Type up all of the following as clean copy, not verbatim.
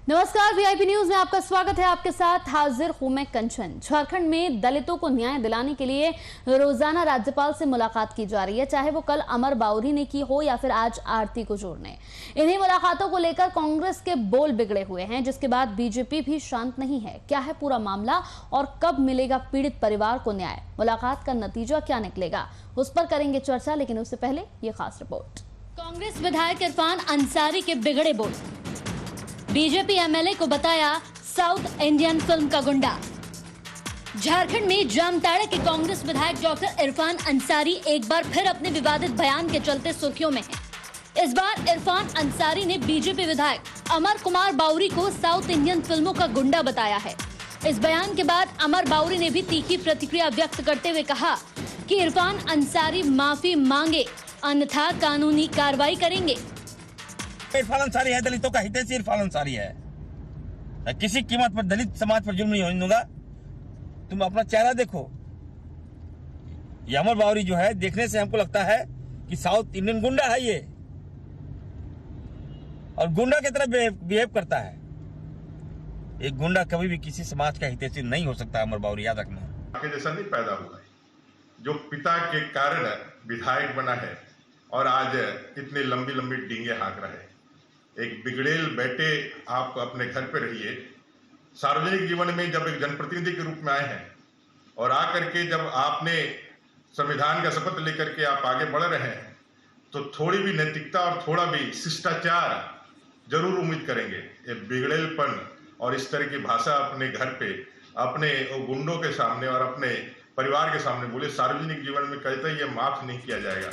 नमस्कार, VIP news में आपका स्वागत है। आपके साथ हाजिर हूं मैं कंचन। झारखंड में दलितों को न्याय दिलाने के लिए रोजाना राज्यपाल से मुलाकात की जा रही है, चाहे वो कल अमर बाउरी ने की हो या फिर आज आरती कुजूर ने। इन्हीं मुलाकातों को लेकर कांग्रेस के बोल बिगड़े हुए हैं, जिसके बाद बीजेपी भी शांत नहीं है। क्या है पूरा मामला और कब मिलेगा पीड़ित परिवार को न्याय? मुलाकात का नतीजा क्या निकलेगा, उस पर करेंगे चर्चा, लेकिन उससे पहले ये खास रिपोर्ट। कांग्रेस विधायक इरफान अंसारी के बिगड़े बोल। बीजेपी एमएलए को बताया साउथ इंडियन फिल्म का गुंडा। झारखंड में जामताड़ा के कांग्रेस विधायक डॉक्टर इरफान अंसारी एक बार फिर अपने विवादित बयान के चलते सुर्खियों में हैं। इस बार इरफान अंसारी ने बीजेपी विधायक अमर कुमार बाउरी को साउथ इंडियन फिल्मों का गुंडा बताया है। इस बयान के बाद अमर बाउरी ने भी तीखी प्रतिक्रिया व्यक्त करते हुए कहा कि इरफान अंसारी माफी मांगे, अन्यथा कानूनी कार्रवाई करेंगे। इरफान अंसारी है, दलितों का हितैषी इरफान अंसारी है। किसी कीमत पर दलित समाज पर जुल्म नहीं होने दूंगा। तुम अपना चेहरा देखो। ये अमर बाउरी जो है, देखने से हमको लगता है कि साउथ इंडियन गुंडा है ये, और गुंडा की तरह बिहेव करता है। एक गुंडा कभी भी किसी समाज का हितैषी नहीं हो सकता। अमर बाउरी, याद रखना। आपके जैसा नहीं पैदा हुआ है, जो पिता के कारण विधायक बना है और आज इतनी लंबी लंबी डींगे हाँक रहा है। एक बिगड़ेल बेटे आप अपने घर पे रहिए। सार्वजनिक जीवन में जब एक जनप्रतिनिधि के रूप में आए हैं और आकर के जब आपने संविधान का शपथ लेकर के आप आगे बढ़ रहे हैं, तो थोड़ी भी नैतिकता और थोड़ा भी शिष्टाचार जरूर उम्मीद करेंगे। ये बिगड़ेलपन और इस तरह की भाषा अपने घर पे, अपने गुंडों के सामने और अपने परिवार के सामने बोले, सार्वजनिक जीवन में कहते ये माफ नहीं किया जाएगा।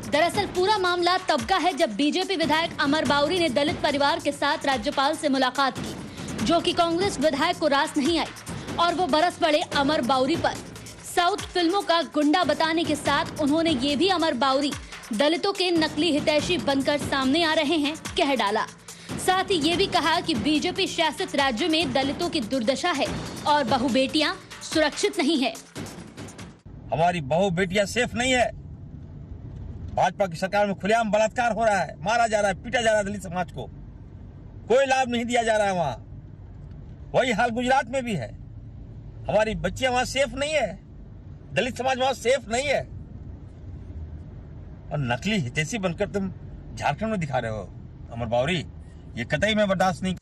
दरअसल पूरा मामला तब का है जब बीजेपी विधायक अमर बाउरी ने दलित परिवार के साथ राज्यपाल से मुलाकात की, जो कि कांग्रेस विधायक को रास नहीं आई और वो बरस पड़े अमर बाउरी पर। साउथ फिल्मों का गुंडा बताने के साथ उन्होंने ये भी अमर बाउरी दलितों के नकली हितैषी बनकर सामने आ रहे हैं कह डाला। साथ ही ये भी कहा कि बीजेपी शासित राज्य में दलितों की दुर्दशा है और बहू बेटियां सुरक्षित नहीं है। हमारी बहू बेटियां सेफ नहीं है। भाजपा की सरकार में खुलेआम बलात्कार हो रहा है, मारा जा रहा है, पीटा जा रहा है दलित समाज को। कोई लाभ नहीं दिया जा रहा है वहां। वही हाल गुजरात में भी है। हमारी बच्चियां वहां सेफ नहीं है, दलित समाज वहां सेफ नहीं है, और नकली हितैषी बनकर तुम झारखंड में दिखा रहे हो। अमर बाउरी, ये कतई मैं बर्दाश्त नहीं।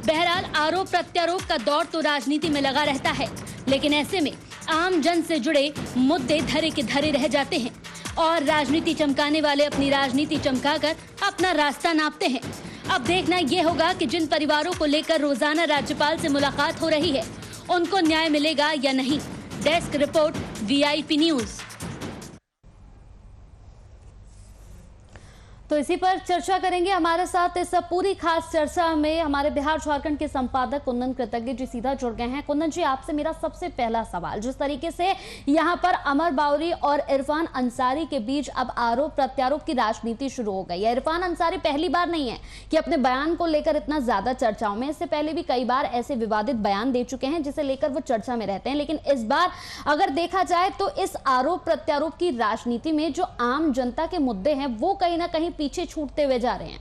बहरहाल आरोप प्रत्यारोप का दौर तो राजनीति में लगा रहता है, लेकिन ऐसे में आम जन से जुड़े मुद्दे धरे के धरे रह जाते हैं और राजनीति चमकाने वाले अपनी राजनीति चमकाकर अपना रास्ता नापते हैं। अब देखना ये होगा कि जिन परिवारों को लेकर रोजाना राज्यपाल से मुलाकात हो रही है, उनको न्याय मिलेगा या नहीं। Desk report, VIP news. तो इसी पर चर्चा करेंगे। हमारे साथ इस पूरी खास चर्चा में हमारे बिहार झारखंड के संपादक कुंदन कृतज्ञ जी सीधा जुड़ गए हैं। कुंदन जी, आपसे मेरा सबसे पहला सवाल, जिस तरीके से यहां पर अमर बाउरी और इरफान अंसारी के बीच अब आरोप प्रत्यारोप की राजनीति शुरू हो गई है। इरफान अंसारी पहली बार नहीं है कि अपने बयान को लेकर इतना ज्यादा चर्चाओं में, इससे पहले भी कई बार ऐसे विवादित बयान दे चुके हैं जिसे लेकर वो चर्चा में रहते हैं। लेकिन इस बार अगर देखा जाए तो इस आरोप प्रत्यारोप की राजनीति में जो आम जनता के मुद्दे हैं वो कहीं ना कहीं पीछे छूटते हुए जा रहे हैं।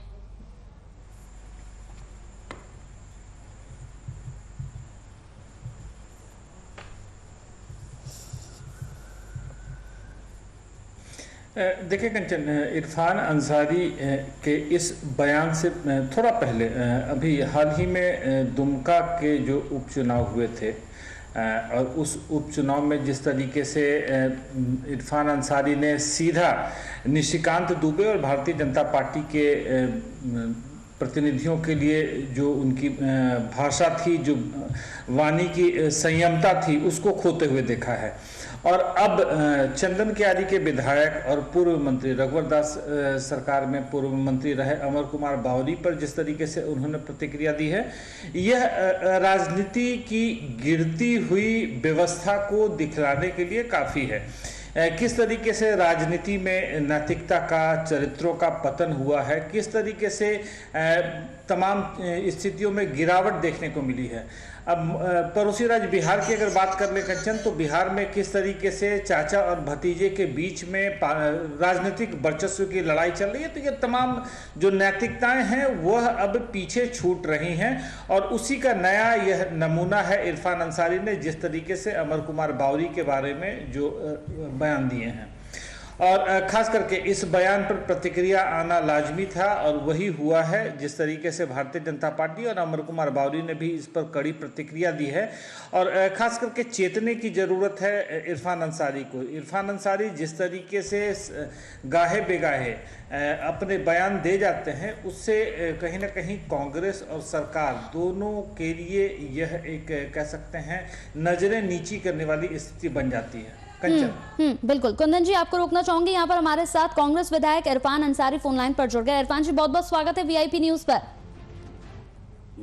देखिए कंचन, इरफान अंसारी के इस बयान से थोड़ा पहले अभी हाल ही में दुमका के जो उपचुनाव हुए थे, और उस उपचुनाव में जिस तरीके से इरफान अंसारी ने सीधा निशिकांत दुबे और भारतीय जनता पार्टी के प्रतिनिधियों के लिए जो उनकी भाषा थी, जो वाणी की संयमता थी, उसको खोते हुए देखा है। और अब चंदन कियारी के विधायक और पूर्व मंत्री, रघुवर दास सरकार में पूर्व मंत्री रहे अमर कुमार बाउरी पर जिस तरीके से उन्होंने प्रतिक्रिया दी है, यह राजनीति की गिरती हुई व्यवस्था को दिखलाने के लिए काफ़ी है। किस तरीके से राजनीति में नैतिकता का, चरित्रों का पतन हुआ है, किस तरीके से तमाम स्थितियों में गिरावट देखने को मिली है। अब पड़ोसी राज्य बिहार की अगर बात कर ले कंचन, तो बिहार में किस तरीके से चाचा और भतीजे के बीच में राजनीतिक वर्चस्व की लड़ाई चल रही है, तो ये तमाम जो नैतिकताएं हैं वह अब पीछे छूट रही हैं। और उसी का नया यह नमूना है इरफान अंसारी ने जिस तरीके से अमर कुमार बावरी के बारे में जो बयान दिए हैं, और खास करके इस बयान पर प्रतिक्रिया आना लाजमी था और वही हुआ है। जिस तरीके से भारतीय जनता पार्टी और अमर कुमार बावरी ने भी इस पर कड़ी प्रतिक्रिया दी है, और खास करके चेतने की ज़रूरत है इरफान अंसारी को। इरफान अंसारी जिस तरीके से गाहे बेगाहे अपने बयान दे जाते हैं, उससे कहीं ना कहीं कांग्रेस और सरकार दोनों के लिए यह एक कह सकते हैं नज़रें नीची करने वाली स्थिति बन जाती है। बिल्कुल। कुंदन जी, आपको रोकना चाहूंगी, यहाँ पर हमारे साथ कांग्रेस विधायक इरफान अंसारी फोन लाइन पर जुड़ गए। इरफान जी, बहुत बहुत स्वागत है वीआईपी न्यूज पर।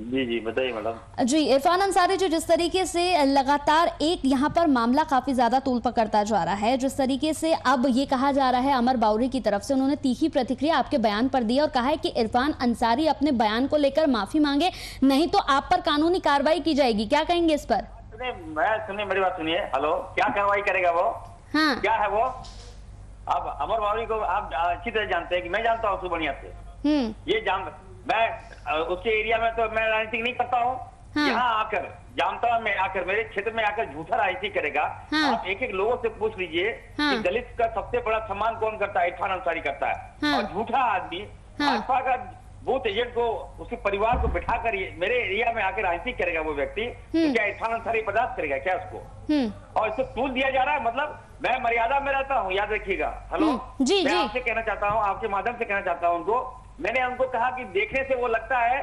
जी जी बताइए मैडम। जी, इरफान अंसारी जी, जिस तरीके से लगातार एक यहाँ पर मामला काफी ज्यादा तूल पकड़ता जा रहा है, जिस तरीके से अब ये कहा जा रहा है अमर बावरी की तरफ से, उन्होंने तीखी प्रतिक्रिया आपके बयान पर दी और कहा है कि इरफान अंसारी अपने बयान को लेकर माफी मांगे, नहीं तो आप पर कानूनी कार्रवाई की जाएगी। क्या कहेंगे इस पर? सुनिए मेरी बात सुनिए। हेलो, क्या कार्रवाई करेगा वो? हाँ, क्या है वो? अब अमर बावरी को आप अच्छी तरह जानते हैं कि मैं जानता हूँ बढ़िया से। ये मैं उसके एरिया में तो मैं राजनीति नहीं करता हूँ। हाँ। यहाँ आकर जामताड़ा में आकर मेरे क्षेत्र में आकर झूठा राजनीति करेगा। हाँ। आप एक एक लोगों से पूछ लीजिए। हाँ। कि दलित का सबसे बड़ा सम्मान कौन करता है? इरफान अंसारी करता है। हाँ। और झूठा आदमी भाजपा का बूथ एजेंट को, उसके परिवार को बिठा कर मेरे एरिया में आकर राजनीति करेगा वो व्यक्ति, तो क्या इरफान अंसारी बर्दाश्त करेगा क्या उसको? और इसको टूल दिया जा रहा है। मतलब मैं मर्यादा में रहता हूँ, याद रखिएगा। हेलो जी, मैं आपसे कहना चाहता हूँ, आपके माध्यम से कहना चाहता हूँ उनको, मैंने उनको कहा कि देखने से वो लगता है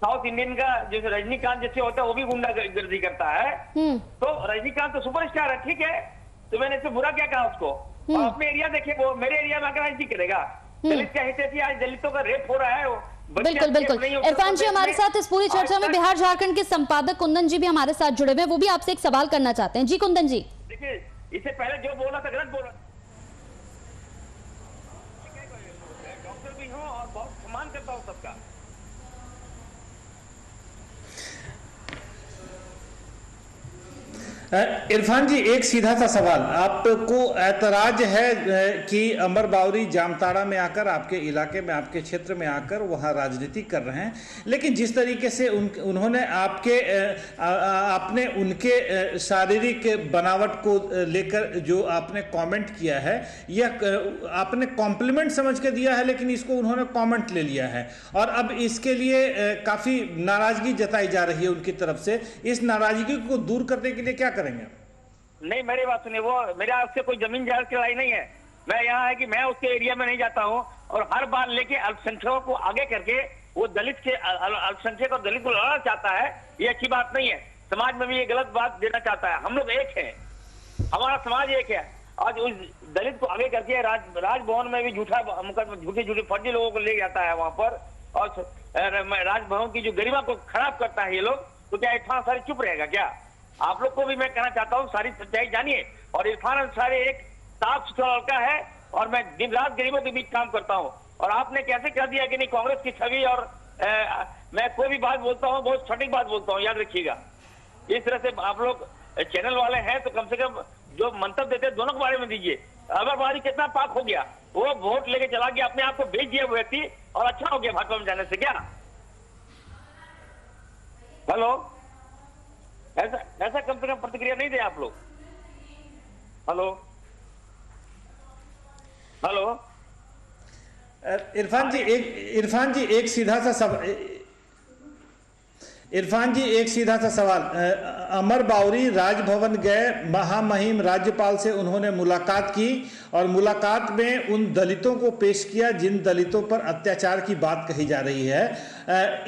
साउथ इंडियन का जैसे रजनीकांत जैसे होता है वो भी गुंडागर्दी करता है। तो रजनीकांत तो सुपरस्टार है, ठीक है, तो मैंने इससे बुरा क्या कहा उसको? और अपने एरिया देखिए, वो मेरे एरिया में आकर राजनीति करेगा। दलित का हित, आज दलितों का रेप हो रहा है। बिल्कुल बिल्कुल। इरफान जी, हमारे साथ इस पूरी चर्चा में बिहार झारखंड के संपादक कुंदन जी भी हमारे साथ जुड़े हुए, वो भी आपसे एक सवाल करना चाहते हैं। जी कुंदन जी। देखिए, इससे पहले जो बोला था गलत बोला। डॉक्टर भी हूँ और बहुत सम्मान करता हूँ सबका। इरफान जी, एक सीधा सा सवाल, आपको ऐतराज है कि अमर बावरी जामताड़ा में आकर आपके इलाके में, आपके क्षेत्र में आकर वहाँ राजनीति कर रहे हैं, लेकिन जिस तरीके से उन्होंने आपने उनके शारीरिक बनावट को लेकर जो आपने कमेंट किया है, यह आपने कॉम्प्लीमेंट समझ के दिया है, लेकिन इसको उन्होंने कमेंट ले लिया है और अब इसके लिए काफ़ी नाराजगी जताई जा रही है उनकी तरफ से। इस नाराजगी को दूर करने के लिए क्या करेंगे? नहीं, मेरी बात सुनिए, वो मेरा उससे कोई जमीन जायदाद की लड़ाई नहीं है। मैं यहाँ है कि मैं उसके एरिया में नहीं जाता हूँ और हर बार लेके अल्पसंख्यकों को आगे करके वो दलित के अल्पसंख्यक और दलित को लड़ना चाहता है। ये अच्छी बात नहीं है। समाज में भी ये गलत बात देना चाहता है। हम लोग एक हैं, हमारा समाज एक है। आज उस दलित को आगे करके राजभवन में भी झूठे फर्जी लोगों को ले जाता है वहां पर, और राजभवन की जो गरिमा को खराब करता है ये लोग। तो क्या इरफान अंसारी चुप रहेगा क्या? आप लोग को भी मैं कहना चाहता हूँ, सारी सच्चाई जानिए। और इरफान अंसारी एक साफ सुथरा लड़का है और मैं दिन रात गरीबों के बीच काम करता हूँ। और आपने कैसे कह दिया कि नहीं कांग्रेस की छवि, और मैं कोई भी बात बोलता हूँ बहुत सटीक बात बोलता हूँ, याद रखिएगा। इस तरह से आप लोग चैनल वाले हैं तो कम से कम जो मंतव्य देते हैं दोनों के बारे में दीजिए। अमर बावरी कितना पाक हो गया, वो वोट लेके चला गया, अपने आप को बेच दिया वो व्यक्ति, और अच्छा हो गया भाजपा में जाने से क्या? हेलो, ऐसा कम से कम प्रतिक्रिया नहीं दे आप लोग। हेलो हेलो इरफान जी एक सीधा सा सवाल। अमर बावरी राजभवन गए, महामहिम राज्यपाल से उन्होंने मुलाकात की और मुलाकात में उन दलितों को पेश किया जिन दलितों पर अत्याचार की बात कही जा रही है।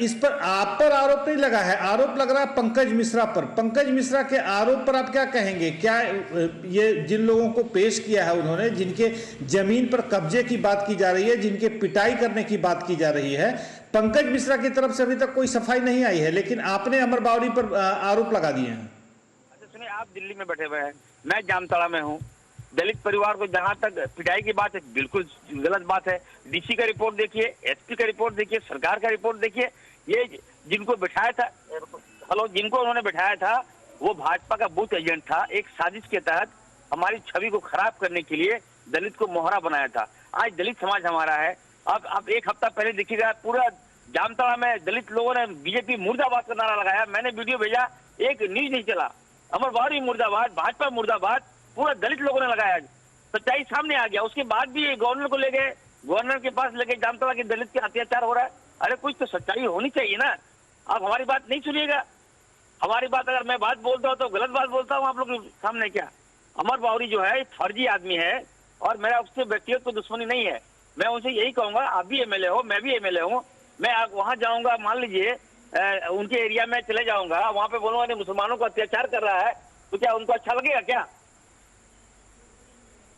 इस पर आप पर आरोप नहीं लगा है, आरोप लग रहा है पंकज मिश्रा पर। पंकज मिश्रा के आरोप पर आप क्या कहेंगे? क्या ये जिन लोगों को पेश किया है उन्होंने, जिनके जमीन पर कब्जे की बात की जा रही है, जिनके पिटाई करने की बात की जा रही है, पंकज मिश्रा की तरफ से अभी तक कोई सफाई नहीं आई है, लेकिन आपने अमर बावरी पर आरोप लगा दिए हैं। अच्छा सुनिए, आप दिल्ली में बैठे हुए हैं, मैं जामताड़ा में हूँ, दलित परिवार को जहां तक पिटाई की बात है, बिल्कुल गलत बात है। डीसी का रिपोर्ट देखिए, एसपी का रिपोर्ट देखिए, सरकार का रिपोर्ट देखिए। ये जिनको बिठाया था, जिनको उन्होंने बिठाया था वो भाजपा का बूथ एजेंट था। एक साजिश के तहत हमारी छवि को खराब करने के लिए दलित को मोहरा बनाया था। आज दलित समाज हमारा है। अब एक हफ्ता पहले देखिएगा, पूरा जामताड़ा में दलित लोगों ने बीजेपी मुर्दाबाद का नारा लगाया। मैंने वीडियो भेजा, एक न्यूज नहीं चला। अमर बावरी मुर्दाबाद, भाजपा मुर्दाबाद, पूरा दलित लोगों ने लगाया। सच्चाई सामने आ गया। उसके बाद भी गवर्नर को ले गए, गवर्नर के पास लेके जामताड़ा के दलित के अत्याचार हो रहा है। अरे कुछ तो सच्चाई होनी चाहिए ना। आप हमारी बात नहीं सुनिएगा। हमारी बात, अगर मैं बात बोलता हूँ तो गलत बात बोलता हूँ आप लोग के सामने। क्या अमर बावरी जो है फर्जी आदमी है और मेरा उससे व्यक्तिगत कोई दुश्मनी नहीं है। मैं उनसे यही कहूंगा, आप भी एमएलए हो, मैं भी एमएलए हूँ। मैं वहां जाऊंगा, मान लीजिए उनके एरिया में चले जाऊंगा, वहां पे बोलूंगा नहीं मुसलमानों को अत्याचार कर रहा है, तो क्या उनको अच्छा लगेगा? क्या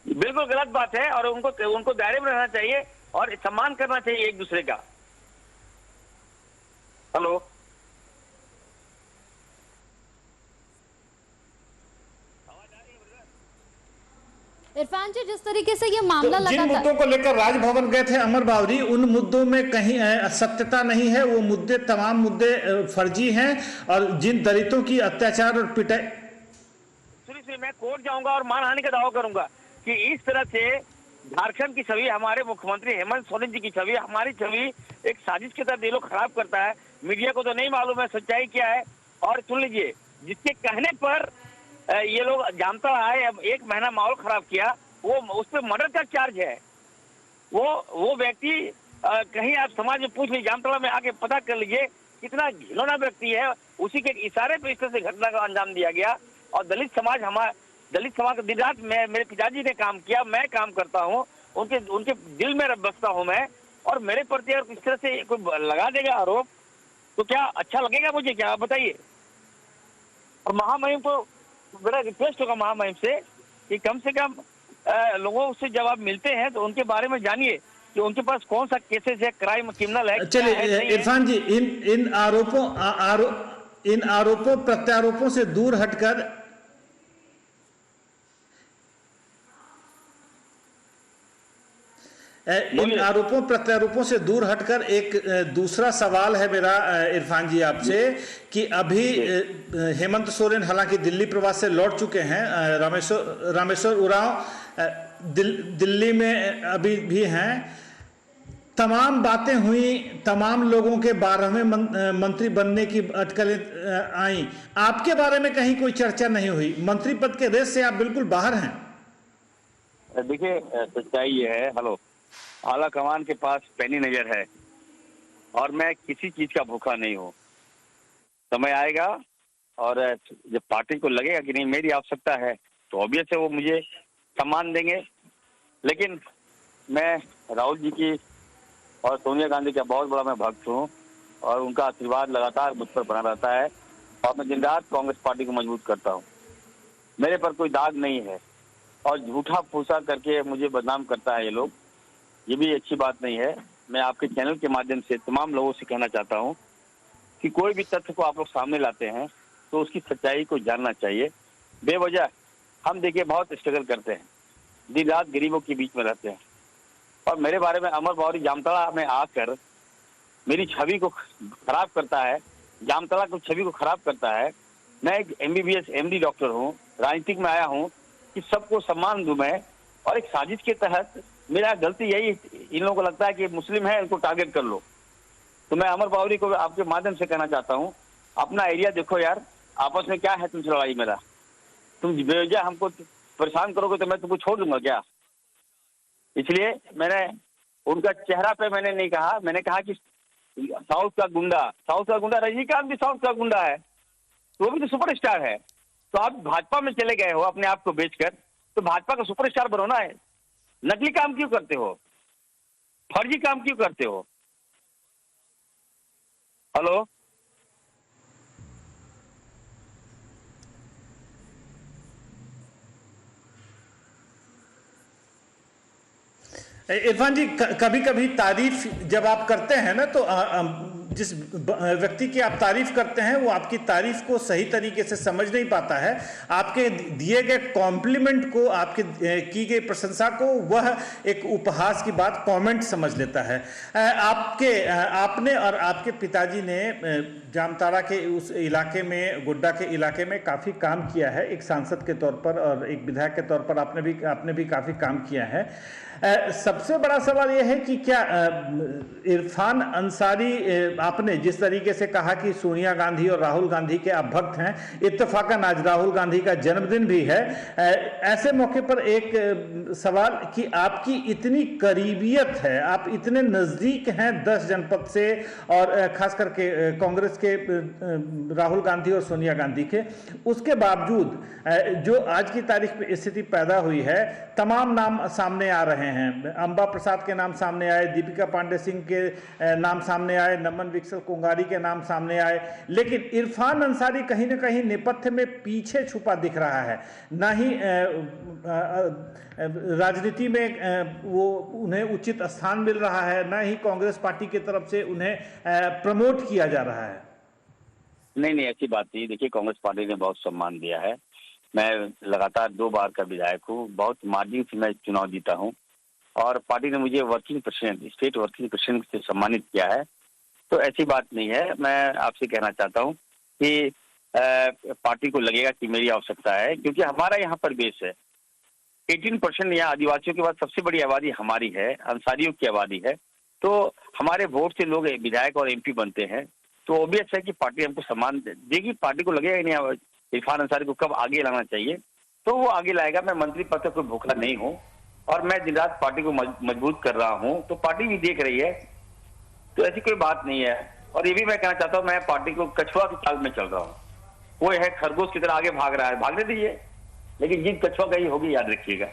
बिल्कुल गलत बात है। और उनको दायरे में रहना चाहिए और सम्मान करना चाहिए एक दूसरे का। हेलो, इरफान जी, जिस तरीके से ये मामला तो जिन लगा मुद्दों को लेकर राजभवन गए थे अमर बावरी, उन मुद्दों में कहीं सत्यता नहीं है। वो मुद्दे, तमाम मुद्दे फर्जी हैं। और जिन दलितों की अत्याचार और पिटाई, सुनिए, मैं कोर्ट जाऊंगा और मानहानि का दावा करूंगा कि इस तरह से झारखंड की छवि, हमारे मुख्यमंत्री हेमंत सोरेन जी की छवि, हमारी छवि एक साजिश के तहत ये लोग खराब करता है। मीडिया को तो नहीं मालूम है सच्चाई क्या है। और सुन लीजिए, जिसके कहने पर ये लोग जानता है, अब 1 महीना माहौल खराब किया, वो उस पर मर्डर का चार्ज है। वो व्यक्ति कहीं आप समाज में पूछ लीजिए, जामताड़ा में आके पता कर लीजिए कितना घिनौना व्यक्ति है। उसी के इशारे पर इस तरह से घटना का अंजाम दिया गया। और दलित समाज का दिन रात मेरे पिताजी ने काम किया, मैं काम करता हूँ, उनके दिल में बसता हूँ मैं। और मेरे प्रति अगर इस तरह से कोई लगा देगा आरोप, तो क्या अच्छा लगेगा मुझे? क्या आप बताइए। और महामहिम को बड़ा रिक्वेस्ट होगा महामहिम से कि कम से कम लोगों से जब आप मिलते हैं तो उनके बारे में जानिए कि उनके पास कौन सा केसेस है, क्राइम, क्रिमिनल है। चलिए इरफान जी, इन आरोपों प्रत्यारोपों से दूर हटकर इन आरोपों प्रत्यारोपों से दूर हटकर एक दूसरा सवाल है मेरा इरफान जी आपसे, कि अभी हेमंत सोरेन हालांकि दिल्ली प्रवास से लौट चुके हैं, रामेश्वर उरांव दिल्ली में अभी भी हैं। तमाम बातें हुई, तमाम लोगों के 12वें मंत्री बनने की अटकलें आई, आपके बारे में कहीं कोई चर्चा नहीं हुई। मंत्री पद के रेस से आप बिल्कुल बाहर हैं। देखिए, सच्चाई ये है, हेलो, आला कमान के पास पैनी नजर है और मैं किसी चीज का भूखा नहीं हूँ। समय आएगा और जब पार्टी को लगेगा कि नहीं मेरी आवश्यकता है तो ऑब्वियस है वो मुझे सम्मान देंगे। लेकिन मैं राहुल जी की और सोनिया गांधी का बहुत बड़ा मैं भक्त हूँ और उनका आशीर्वाद लगातार मुझ पर बना रहता है और मैं दिन रात कांग्रेस पार्टी को मजबूत करता हूँ। मेरे पर कोई दाग नहीं है और झूठा फूसा करके मुझे बदनाम करता है ये लोग, ये भी अच्छी बात नहीं है। मैं आपके चैनल के माध्यम से तमाम लोगों से कहना चाहता हूं कि कोई भी तथ्य को आप लोग सामने लाते हैं तो उसकी सच्चाई को जानना चाहिए। बेवजह हम देखिए बहुत स्ट्रगल करते हैं, दिन रात गरीबों के बीच में रहते हैं और मेरे बारे में अमर बावरी जामताड़ा में आकर मेरी छवि को खराब करता है, जामताड़ा की छवि को खराब करता है। मैं एक MBBS MD डॉक्टर हूँ, राजनीतिक में आया हूँ कि सबको सम्मान दूं मैं, और एक साजिश के तहत मेरा गलती यही, इन लोगों को लगता है कि मुस्लिम है इनको टारगेट कर लो। तो मैं अमर बावरी को आपके माध्यम से कहना चाहता हूं, अपना एरिया देखो यार, आपस में क्या है तुमसे लड़ाई मेरा? तुम बेवजह हमको परेशान करोगे तो मैं तुमको छोड़ दूंगा क्या? इसलिए मैंने उनका चेहरा पे मैंने नहीं कहा, मैंने कहा कि साउथ का गुंडा रजनीकांत भी साउथ का गुंडा है, तो वो भी तो सुपरस्टार है। तो आप भाजपा में चले गए हो अपने आप को बेचकर, तो भाजपा का सुपरस्टार बनो ना है। नकली काम क्यों करते हो? फर्जी काम क्यों करते हो? हेलो, इरफान जी, कभी कभी तारीफ जब आप करते हैं ना, तो जिस व्यक्ति की आप तारीफ करते हैं वो आपकी तारीफ को सही तरीके से समझ नहीं पाता है, आपके दिए गए कॉम्प्लीमेंट को, आपके की गई प्रशंसा को वह एक उपहास की बात कमेंट समझ लेता है। आपने और आपके पिताजी ने जामताड़ा के उस इलाके में, गोड्डा के इलाके में काफ़ी काम किया है, एक सांसद के तौर पर और एक विधायक के तौर पर आपने भी काफ़ी काम किया है। सबसे बड़ा सवाल यह है कि क्या इरफान अंसारी, आपने जिस तरीके से कहा कि सोनिया गांधी और राहुल गांधी के आप भक्त हैं, इत्तेफाकन आज राहुल गांधी का जन्मदिन भी है, ऐसे मौके पर एक सवाल कि आपकी इतनी करीबियत है, आप इतने नज़दीक हैं 10 जनपद से और खास करके कांग्रेस के राहुल गांधी और सोनिया गांधी के, उसके बावजूद जो आज की तारीख में स्थिति पैदा हुई है, तमाम नाम सामने आ रहे हैं। अंबा प्रसाद के नाम सामने आए, दीपिका पांडे सिंह के नाम सामने आए, नमन विकसल कोंगारी के नाम सामने आए, लेकिन इरफान अंसारी कहीं ना कहीं नेपथ्य में पीछे छुपा दिख रहा है। ना ही राजनीति में वो उन्हें उचित स्थान मिल रहा है, ना ही कांग्रेस पार्टी की तरफ से उन्हें प्रमोट किया जा रहा है। नहीं, ऐसी बात नहीं। देखिए, कांग्रेस पार्टी ने बहुत सम्मान दिया है। मैं लगातार 2 बार का विधायक हूँ, बहुत मार्जिन से मैं चुनाव जीता हूँ और पार्टी ने मुझे working president, state working president से सम्मानित किया है। तो ऐसी बात नहीं है। मैं आपसे कहना चाहता हूँ कि पार्टी को लगेगा कि मेरी आवश्यकता है, क्योंकि हमारा यहाँ पर बेस है। 18% यहाँ आदिवासियों के बाद सबसे बड़ी आबादी हमारी है, अंसारियों की आबादी है। तो हमारे वोट से लोग विधायक और MP बनते हैं, तो ऑब्वियस है कि पार्टी हमको सम्मान देगी। पार्टी को लगेगा नहीं इरफान अंसारी को कब आगे लाना चाहिए, तो वो आगे लाएगा। मैं मंत्री पद तक कोई भूखा नहीं हूँ और मैं दिन रात पार्टी को मजबूत कर रहा हूँ, तो पार्टी भी देख रही है, तो ऐसी कोई बात नहीं है। और ये भी मैं कहना चाहता हूँ, मैं पार्टी को कछुआ की चाल में चल रहा हूँ। वो है खरगोश की तरह आगे भाग रहा है, भागने दीजिए, लेकिन जीत कछुआ का ही होगी, याद रखिएगा।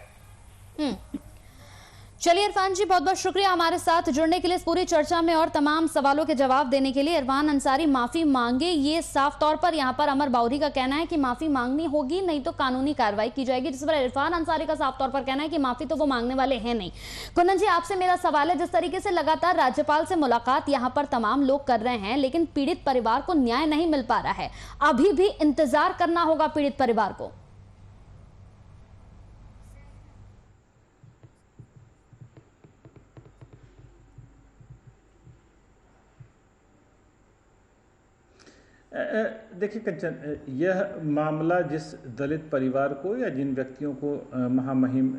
चलिए इरफान जी, बहुत बहुत शुक्रिया हमारे साथ जुड़ने के लिए, इस पूरी चर्चा में और तमाम सवालों के जवाब देने के लिए। इरफान अंसारी माफी मांगे, ये साफ तौर पर यहाँ पर अमर बाउरी का कहना है कि माफी मांगनी होगी, नहीं तो कानूनी कार्रवाई की जाएगी, जिस पर इरफान अंसारी का साफ तौर पर कहना है कि माफी तो वो मांगने वाले हैं नहीं। कुंदन जी, आपसे मेरा सवाल है, जिस तरीके से लगातार राज्यपाल से मुलाकात यहाँ पर तमाम लोग कर रहे हैं, लेकिन पीड़ित परिवार को न्याय नहीं मिल पा रहा है, अभी भी इंतजार करना होगा पीड़ित परिवार को? देखिए कंचन, यह मामला जिस दलित परिवार को या जिन व्यक्तियों को महामहिम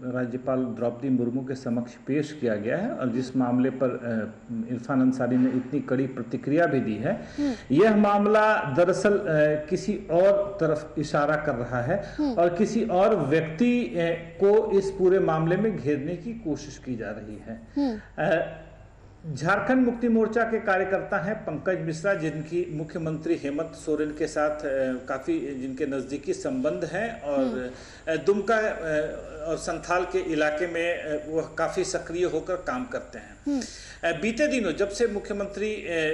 राज्यपाल द्रौपदी मुर्मू के समक्ष पेश किया गया है और जिस मामले पर इरफान अंसारी ने इतनी कड़ी प्रतिक्रिया भी दी है, यह मामला दरअसल किसी और तरफ इशारा कर रहा है और किसी और व्यक्ति को इस पूरे मामले में घेरने की कोशिश की जा रही है। झारखंड मुक्ति मोर्चा के कार्यकर्ता हैं पंकज मिश्रा, जिनकी मुख्यमंत्री हेमंत सोरेन के साथ काफ़ी जिनके नज़दीकी संबंध हैं और दुमका और संथाल के इलाके में वह काफ़ी सक्रिय होकर काम करते हैं। बीते दिनों जब से मुख्यमंत्री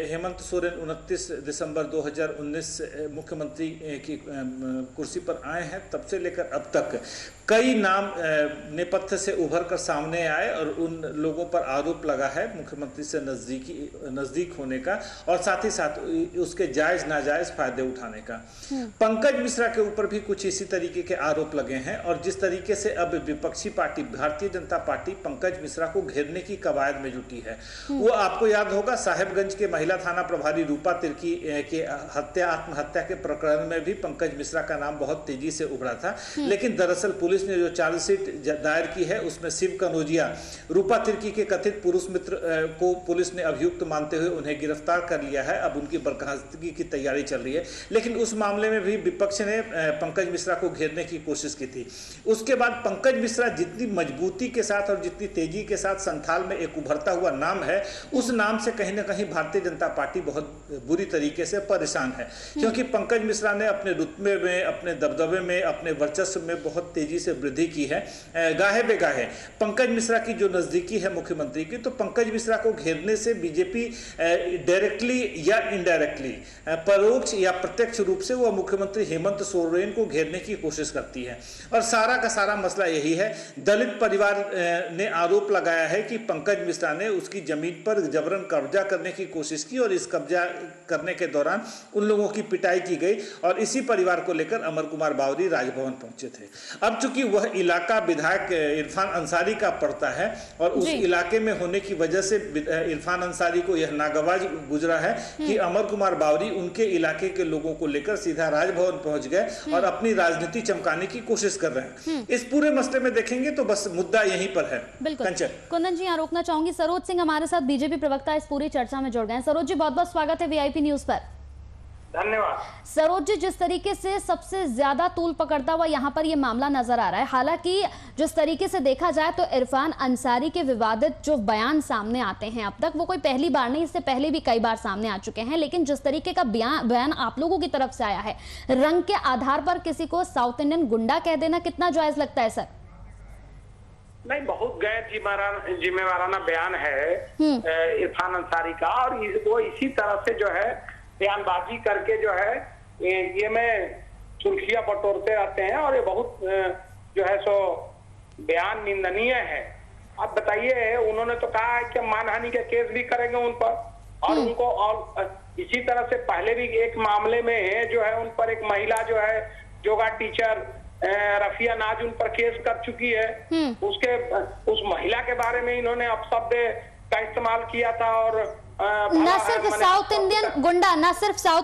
हेमंत सोरेन 29 दिसंबर 2019 मुख्यमंत्री की कुर्सी पर आए हैं, तब से लेकर अब तक कई नाम नेपथ्य से उभर कर सामने आए और उन लोगों पर आरोप लगा है मुख्यमंत्री से नज़दीक होने का और साथ ही साथ उसके जायज़ नाजायज़ फायदे उठाने का। पंकज मिश्रा के ऊपर भी कुछ इसी तरीके के आरोप लगे हैं और जिस तरीके से अब विपक्षी पार्टी भारतीय जनता पार्टी पंकज मिश्रा को घेरने की कवायद में जुटी है। वो आपको याद होगा, साहेबगंज के महिला थाना प्रभारी रूपा तिर्की के आत्महत्या के प्रकरण में भी पंकज मिश्रा का नाम बहुत तेजी से उभरा था, लेकिन दरअसल पुलिस ने जो चार्जशीट दायर की है उसमें शिव कनौजिया, रूपा तिर्की के कथित पुरुष मित्र को पुलिस ने अभियुक्त मानते हुए उन्हें गिरफ्तार कर लिया है। अब उनकी बर्खास्तगी की तैयारी चल रही है, लेकिन उस मामले में भी विपक्ष ने पंकज मिश्रा को घेरने की कोशिश की थी। उसके बाद पंकज मिश्रा जितनी मजबूती के साथ और जितनी तेजी के साथ संथाल में एक उभरता हुआ नाम है, उस नाम से कहीं ना कहीं भारतीय जनता पार्टी बहुत बुरी तरीके से परेशान है, क्योंकि पंकज मिश्रा ने अपने रुतबे में, अपने दबदबे में, अपने वर्चस्व में बहुत तेजी से वृद्धि की है। गाहे बेगाहे पंकज मिश्रा की जो नजदीकी है मुख्यमंत्री की, तो पंकज मिश्रा को घेरने से बीजेपी डायरेक्टली या इनडायरेक्टली, परोक्ष या प्रत्यक्ष रूप से वह मुख्यमंत्री हेमंत सोरेन को घेरने की कोशिश करती है। और सारा का सारा मसला यही है, दलित परिवार ने आरोप लगाया है कि पंकज मिश्रा ने उसकी जमीन पर जबरन कब्जा करने की कोशिश की और इस कब्जा करने के दौरान उन लोगों की पिटाई की गई और इसी परिवार को लेकर अमर कुमार बावरी राजभवन पहुंचे थे। अब चूंकि वह इलाका विधायक इरफान अंसारी का पड़ता है और उस इलाके में होने की वजह से इरफान अंसारी को यह नागवाज गुजरा है कि अमर कुमार बावरी उनके इलाके के लोगों को लेकर सीधा राजभवन पहुंच गए और अपनी राजनीति चमकाने की कोशिश कर रहे हैं। इस पूरे मसले में देखेंगे तो बस मुद्दा यहीं पर है। बिल्कुल कुंदन जी, यहाँ रोकना चाहूंगी। सरोज सिंह हमारे साथ बीजेपी प्रवक्ता इस पूरी चर्चा में जुड़ गए हैं। सरोज जी, बहुत बहुत स्वागत है वीआईपी न्यूज पर। धन्यवाद। सरोज जी, जिस तरीके से सबसे ज्यादा तूल पकड़ता हुआ यहाँ पर ये मामला नजर आ रहा है, हालांकि जिस तरीके से देखा जाए तो इरफान अंसारी के विवादित जो बयान सामने आते हैं अब तक, वो कोई पहली बार नहीं, इससे पहले भी कई बार सामने आ चुके हैं, लेकिन जिस तरीके का बयान आप लोगों की तरफ से आया है, रंग के आधार पर किसी को साउथ इंडियन गुंडा कह देना कितना जायज लगता है सर? नहीं, बहुत गैर जिम्मेवाराना बयान है इरफान अंसारी का, और वो इसी तरह से जो है बयानबाजी करके जो है ये में सुर्खियां बटोरते रहते हैं और ये बहुत जो है सो बयान निंदनीय है। अब बताइए, उन्होंने तो कहा है कि मानहानि के केस भी करेंगे उन पर, और उनको और इसी तरह से पहले भी एक मामले में जो है उन पर एक महिला जो है योगा टीचर रफिया नाज उन पर केस कर चुकी है। उस महिला के बारे में इन्होंने अपशब्द का इस्तेमाल किया था और न सिर्फ साउथ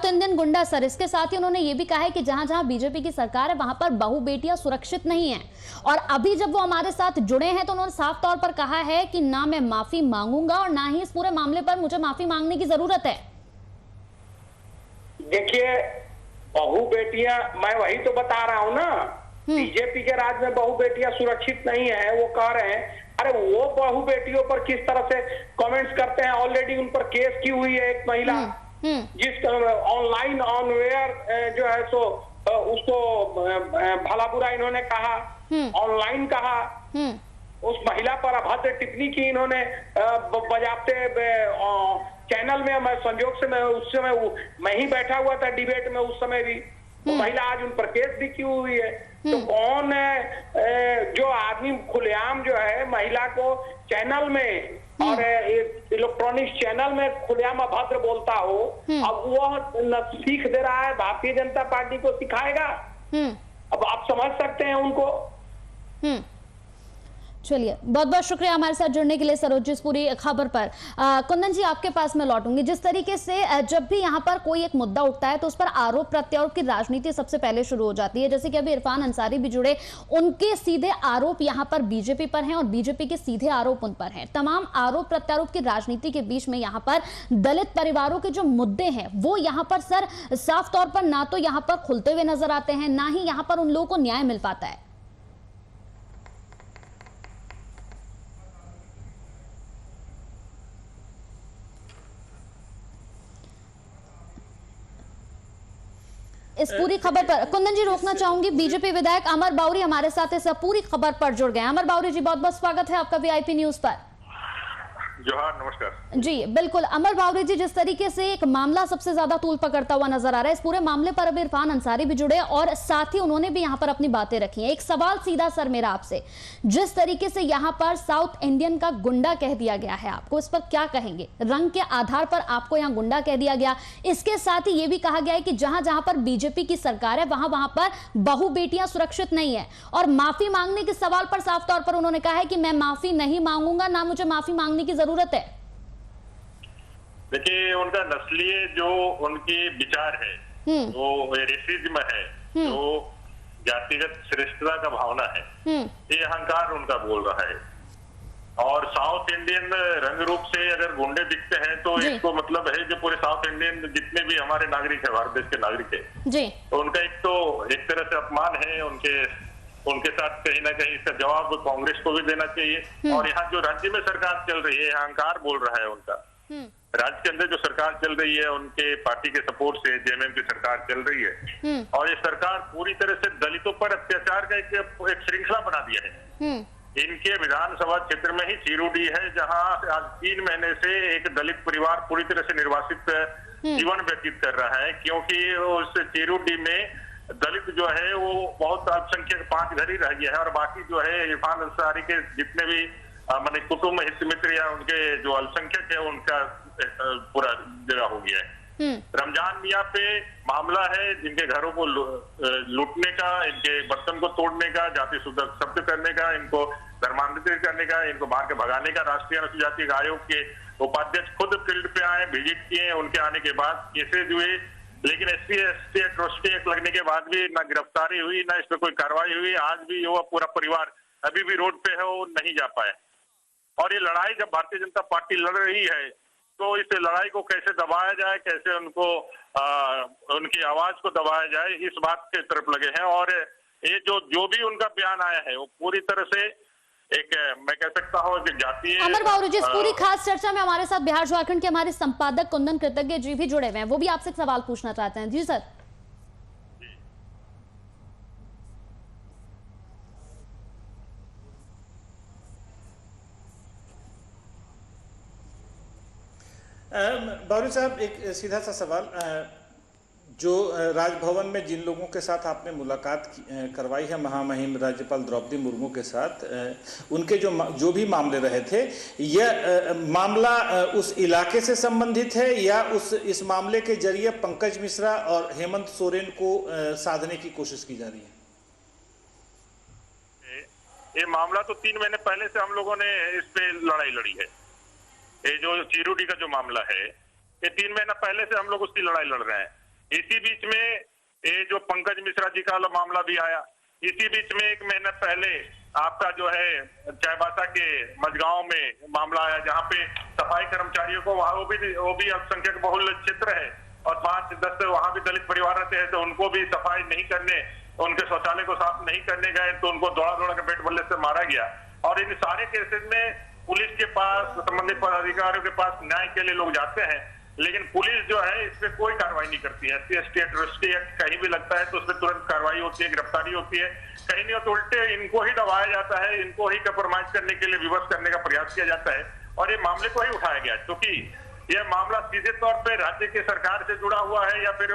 इंडियन गुंडा सर, इसके साथ ही उन्होंने ये भी कहा है कि जहां जहां बीजेपी की सरकार है वहां पर बहू बेटियां सुरक्षित नहीं हैं। और अभी जब वो हमारे साथ जुड़े हैं तो उन्होंने साफ तौर पर कहा है कि ना मैं माफी मांगूंगा और ना ही इस पूरे मामले पर मुझे माफी मांगने की जरूरत है। देखिए, बहू बेटियां, मैं वही तो बता रहा हूं ना, बीजेपी के राज में बहू बेटियां सुरक्षित नहीं है, वो कह रहे हैं। अरे वो बहू बेटियों पर किस तरह से कमेंट्स करते हैं, ऑलरेडी उन पर केस की हुई है एक महिला, जिस ऑनलाइन ऑनवेयर जो है सो उसको भला बुरा इन्होंने कहा, ऑनलाइन कहा, उस महिला पर अभद्र टिप्पणी की इन्होंने बजाते चैनल में। मैं संयोग से मैं उस समय मैं ही बैठा हुआ था डिबेट में, उस समय भी वो महिला आज उन पर केस भी की हुई है। तो कौन है जो आदमी खुलेआम जो है महिला को चैनल में और इलेक्ट्रॉनिक चैनल में खुलेआम अभद्र बोलता हो, अब वो सीख दे रहा है भारतीय जनता पार्टी को सिखाएगा। अब आप समझ सकते हैं उनको। चलिए, बहुत बहुत शुक्रिया हमारे साथ जुड़ने के लिए सरोज जी इस पूरी खबर पर। कुंदन जी, आपके पास मैं लौटूंगी। जिस तरीके से जब भी यहाँ पर कोई एक मुद्दा उठता है तो उस पर आरोप प्रत्यारोप की राजनीति सबसे पहले शुरू हो जाती है। जैसे कि अभी इरफान अंसारी भी जुड़े, उनके सीधे आरोप यहाँ पर बीजेपी पर हैं और बीजेपी के सीधे आरोप उन पर हैं। तमाम आरोप प्रत्यारोप की राजनीति के बीच में यहाँ पर दलित परिवारों के जो मुद्दे हैं वो यहाँ पर सर साफ तौर पर ना तो यहाँ पर खुलते हुए नजर आते हैं, ना ही यहाँ पर उन लोगों को न्याय मिल पाता है। इस पूरी खबर पर कुंदन जी रोकना चाहूंगी। बीजेपी विधायक अमर बावरी हमारे साथ इस पूरी खबर पर जुड़ गए। अमर बावरी जी, बहुत बहुत स्वागत है आपका वीआईपी न्यूज पर। जोहार, नमस्कार जी। बिल्कुल अमर बावरी जी, जिस तरीके से एक मामला सबसे ज्यादा तूल पकड़ता हुआ नजर आ रहा है, इस पूरे मामले पर अब इरफान अंसारी भी जुड़े और साथ ही उन्होंने भी यहाँ पर अपनी बातें रखी हैं। एक सवाल सीधा सर मेरा आपसे, जिस तरीके से यहाँ पर साउथ इंडियन का गुंडा कह दिया गया है, आपको इस पर क्या कहेंगे? रंग के आधार पर आपको यहाँ गुंडा कह दिया गया, इसके साथ ही ये भी कहा गया है कि जहां जहां पर बीजेपी की सरकार है वहां वहां पर बहु बेटियां सुरक्षित नहीं है, और माफी मांगने के सवाल पर साफ तौर पर उन्होंने कहा है कि मैं माफी नहीं मांगूंगा, ना मुझे माफी मांगने की जरूरत है। देखिए, उनका नस्लीय जो उनके विचार है, वो रेसिज्म है, जो जातिगत श्रेष्ठता का भावना है, ये अहंकार उनका बोल रहा है। और साउथ इंडियन रंग रूप से अगर गुंडे दिखते हैं तो इसको मतलब है कि पूरे साउथ इंडियन जितने भी हमारे नागरिक है, भारत देश के नागरिक है, तो उनका एक तरह से अपमान है। उनके साथ कहीं ना कहीं इसका जवाब कांग्रेस को भी देना चाहिए। और यहाँ जो राज्य में सरकार चल रही है, अहंकार बोल रहा है उनका। राज्य के अंदर जो सरकार चल रही है, उनके पार्टी के सपोर्ट से जेएमएम की सरकार चल रही है, और ये सरकार पूरी तरह से दलितों पर अत्याचार का एक श्रृंखला बना दिया है। इनके विधानसभा क्षेत्र में ही चीरूडी है, जहां आज 3 महीने से एक दलित परिवार पूरी तरह से निर्वासित जीवन व्यतीत कर रहा है, क्योंकि उस चीरूडी में दलित जो है वो बहुत अल्पसंख्यक 5 घर ही रह गया है, और बाकी जो है इरफान अंसारी के जितने भी माने कुटुंब हित मित्र या उनके जो अल्पसंख्यक है उनका पूरा जगह हो गया है। रमजान मियाँ पे मामला है जिनके घरों को लूटने का, इनके बर्तन को तोड़ने का, जाति शब्द करने का, इनको धर्मांतरित करने का, इनको बाहर के भगाने का। राष्ट्रीय अनुसूचित जाति आयोग के उपाध्यक्ष खुद फील्ड पे आए, विजिट किए, उनके आने के बाद केसेज हुए, लेकिन SC/ST एट्रोसिटी एक्ट लगने के बाद भी ना गिरफ्तारी हुई, ना इस पर कोई कार्रवाई हुई। आज भी वो पूरा परिवार अभी भी रोड पे है, वो नहीं जा पाए। और ये लड़ाई जब भारतीय जनता पार्टी लड़ रही है तो इस लड़ाई को कैसे दबाया जाए, कैसे उनको उनकी आवाज को दबाया जाए, इस बात के तरफ लगे हैं। और ये जो भी उनका बयान आया है वो पूरी तरह से एक, मैं कह सकता हूँ कि जातीय। अमर बावरी जी, इस पूरी खास चर्चा में हमारे साथ बिहार झारखंड के हमारे संपादक कुंदन कृतज्ञ जी भी जुड़े हुए हैं, वो भी आपसे एक सवाल पूछना चाहते हैं। जी सर। बावरी साहब, एक सीधा सा सवाल, जो राजभवन में जिन लोगों के साथ आपने मुलाकात करवाई है महामहिम राज्यपाल द्रौपदी मुर्मू के साथ, उनके जो भी मामले रहे थे, यह मामला उस इलाके से संबंधित है या इस मामले के जरिए पंकज मिश्रा और हेमंत सोरेन को साधने की कोशिश की जा रही है? ये मामला तो 3 महीने पहले से हम लोगों ने इस पे लड़ाई लड़ी है। ये जो चिरूडी का जो मामला है, ये 3 महीना पहले से हम लोग उसकी लड़ाई लड़ रहे हैं। इसी बीच में ये जो पंकज मिश्रा जी का मामला भी आया, इसी बीच में 1 महीना पहले आपका जो है चाईबासा के मझगांव में मामला आया, जहाँ पे सफाई कर्मचारियों को, वहाँ वो भी अल्पसंख्यक बहुल क्षेत्र है और 5-10 वहाँ भी दलित परिवार रहते हैं, तो उनको भी सफाई नहीं करने, उनके शौचालय को साफ नहीं करने गए तो उनको दौड़ा के पेट बल्ले से मारा गया। और इन सारे केसेज में पुलिस के पास, संबंधित पदाधिकारियों के पास न्याय के लिए लोग जाते हैं, लेकिन पुलिस जो है इस पे कोई कार्रवाई नहीं करती है। SC/ST एट्रोसिटी एक्ट कहीं भी लगता है तो उस पर तुरंत कार्रवाई होती है, गिरफ्तारी होती है। कहीं नहीं तो उल्टे इनको ही दबाया जाता है, इनको ही कंप्रोमाइज करने के लिए विवश करने का प्रयास किया जाता है और ये मामले को ही उठाया गया, क्योंकि यह मामला सीधे तौर पर राज्य की सरकार से जुड़ा हुआ है या फिर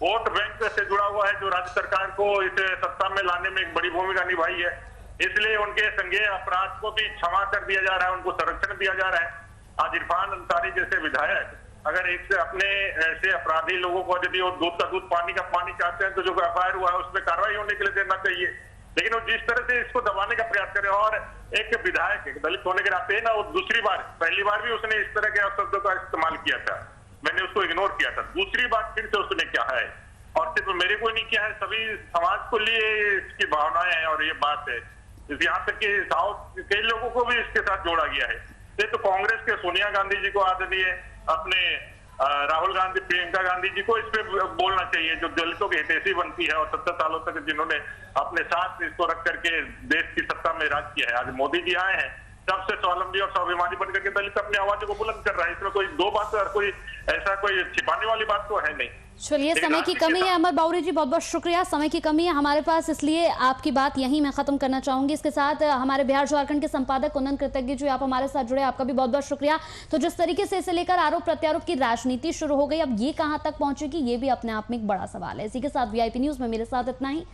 वोट बैंक से जुड़ा हुआ है, जो राज्य सरकार को इस सत्ता में लाने में एक बड़ी भूमिका निभाई है। इसलिए उनके संज्ञेय अपराध को भी क्षमा कर दिया जा रहा है, उनको संरक्षण दिया जा रहा है। आज इरफान अंसारी जैसे विधायक अगर एक से अपने ऐसे अपराधी लोगों को यदि वो दूध का दूध पानी का पानी चाहते हैं तो जो FIR हुआ है उस पर कार्रवाई होने के लिए देना चाहिए। लेकिन वो जिस तरह से इसको दबाने का प्रयास करे, और एक विधायक, एक दलित होने के नाते ना, वो पहली बार भी उसने इस तरह के शब्दों का इस्तेमाल किया था, मैंने उसको इग्नोर किया था। दूसरी बार फिर से उसने क्या है, और सिर्फ मेरे को नहीं किया है, सभी समाज को लिए इसकी भावनाएं हैं और ये बात है। यहाँ तक कि साउथ कई लोगों को भी इसके साथ जोड़ा गया है। ये तो कांग्रेस के सोनिया गांधी जी को आदरणीय अपने राहुल गांधी, प्रियंका गांधी जी को इस पे बोलना चाहिए, जो दलितों की हितैषी बनती है और 70 सालों तक जिन्होंने अपने साथ इसको रख करके देश की सत्ता में राज किया है। आज मोदी जी आए हैं, सबसे स्वावलंबी और स्वाभिमानी बनकर के दलित अपनी आवाज को बुलंद कर रहा है। इसमें कोई दो बात और कोई ऐसा कोई छिपाने वाली बात तो है नहीं। चलिए, समय की कमी है अमर बावरी जी, बहुत बहुत शुक्रिया। समय की कमी है हमारे पास, इसलिए आपकी बात यहीं मैं खत्म करना चाहूंगी। इसके साथ हमारे बिहार झारखंड के संपादक कुंदन कृतज्ञ जी, आप हमारे साथ जुड़े, आपका भी बहुत बहुत शुक्रिया। तो जिस तरीके से इसे लेकर आरोप प्रत्यारोप की राजनीति शुरू हो गई, अब ये कहां तक पहुंचेगी, ये भी अपने आप में एक बड़ा सवाल है। इसी के साथ VIP न्यूज में मेरे साथ इतना ही।